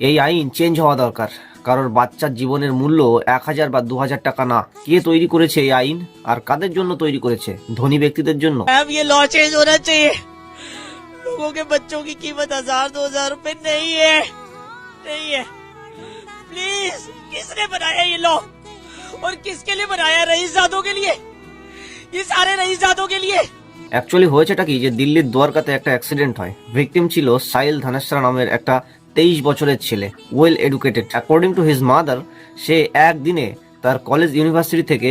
এই আইন চেঞ্জ হওয়া দরকার। কারোর বাচ্চার জীবনের মূল্য 1000 বা 2000 টাকা না। কে তৈরি করেছে এই আইন আর কাদের জন্য তৈরি করেছে? ধনী ব্যক্তিদের জন্য। अब ये लॉ चेंज होना चाहिए। लोगों के बच्चों की कीमत 1000-2000 रुपए नहीं है, नहीं है। प्लीज, किसने बनाया ये लॉ और किसके लिए बनाया? रईसजादों के लिए, ये सारे रईसजादों के लिए। অ্যাকচুয়ালি হয়েছেটা কি যে দিল্লির দ্বারকাতে একটা অ্যাক্সিডেন্ট হয়। ভিকটিম ছিল সাইল ধানেশ্রা নামের একটা 23 বছরের ছেলে, well educated. According to his mother, সে একদিনে তার কলেজ ইউনিভার্সিটি থেকে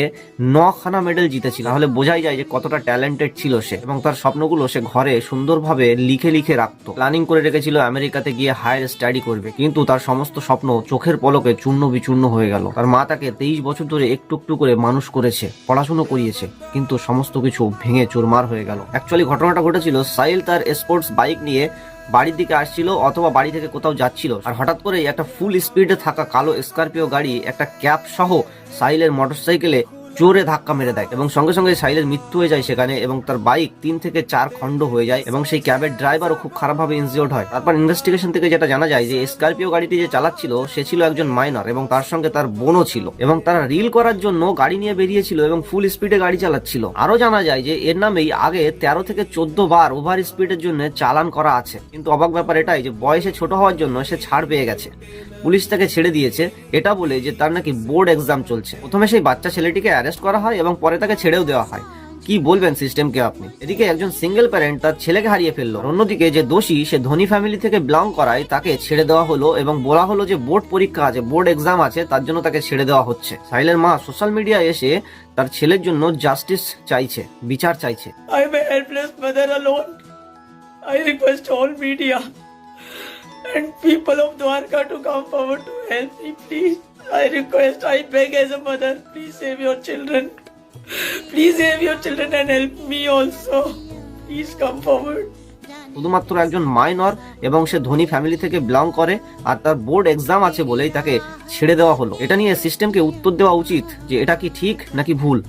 9খানা মেডেল জিতেছিল। তাহলে বোঝাই যায় যে কতটা ট্যালেন্টেড ছিল সে। এবং তার স্বপ্নগুলো সে ঘরে সুন্দরভাবে লিখে লিখে রাখতো। প্ল্যানিং করে রেখেছিল আমেরিকাতে গিয়ে হায়ার স্টাডি করবে, কিন্তু তার সমস্ত স্বপ্ন চোখের পলকে চূর্ণ বিচূর্ণ হয়ে গেল। তার মা তাকে 23 বছর ধরে একটু একটু করে মানুষ করেছে, পড়াশুনো করিয়েছে, কিন্তু সমস্ত কিছু ভেঙে চুরমার হয়ে গেল। অ্যাকচুয়ালি ঘটনাটা ঘটেছিল, সাইল তার স্পোর্টস বাইক নিয়ে বাড়ির দিকে আসছিল অথবা বাড়ি থেকে কোথাও যাচ্ছিল, আর হঠাৎ করে একটা ফুল স্পিডে থাকা কালো স্করপিও গাড়ি একটা ক্যাপ সহ সাইলের মোটরসাইকেলে জোরে ধাক্কা মেরে দেয় এবং সঙ্গে সঙ্গে সাইলের মৃত্যু হয়ে যায় সেখানে, এবং তার বাইক 3 থেকে 4 খণ্ড হয়ে যায় এবং সেই ক্যাবের ড্রাইভারও খুব খারাপভাবে ইনজিওর্ড হয়। তারপর ইনভেস্টিগেশন থেকে যেটা জানা যায় যে স্করপিও গাড়িটি যে চালাচ্ছিল সে ছিল একজন মাইনর এবং তার সঙ্গে তার বোনও ছিল, এবং তারা রিল করার জন্য গাড়ি নিয়ে বেরিয়েছিল এবং ফুল স্পিডে গাড়ি চালাচ্ছিল। আরো জানা যায় যে এর নামেই আগে 13 থেকে 14 বার ওভার স্পিডের জন্য চালান করা আছে। কিন্তু অবাক ব্যাপার এটাই যে বয়সে ছোট হওয়ার জন্য সে ছাড় পেয়ে গেছে। পুলিশ তাকে ছেড়ে দিয়েছে এটা বলে যে তার নাকি বোর্ড এক্সাম চলছে। প্রথমে সেই বাচ্চা ছেলেটিকে অ্যারেস্ট করা হয় এবং পরে তাকে ছেড়েও দেওয়া হয়। কি বলবেন সিস্টেমকে আপনি? এদিকে একজন সিঙ্গেল প্যারেন্ট তার ছেলেকে হারিয়ে ফেললো, অন্যদিকে যে দোষী সে ধনী ফ্যামিলি থেকে বিলং করায় তাকে ছেড়ে দেওয়া হলো এবং বলা হলো যে বোর্ড পরীক্ষা আছে, বোর্ড এক্সাম আছে, তার জন্য তাকে ছেড়ে দেওয়া হচ্ছে। সাইলের মা সোশ্যাল মিডিয়ায় এসে তার ছেলের জন্য জাস্টিস চাইছে, বিচার চাইছে। I am a helpless mother alone. I request all media and people of Dwarka to come forward to help me, please. I request, I beg as a mother, please save your children. Please save your children and help me also. Please come forward. শুধুমাত্র একজন minor এবং সে ধনী family থেকে belong করে আর তার board exam আছে বলেই তাকে ছেড়ে দেওয়া হলো। এটা নিয়ে সিস্টেমকে উত্তর দেওয়া উচিত যে এটা কি ঠিক নাকি ভুল।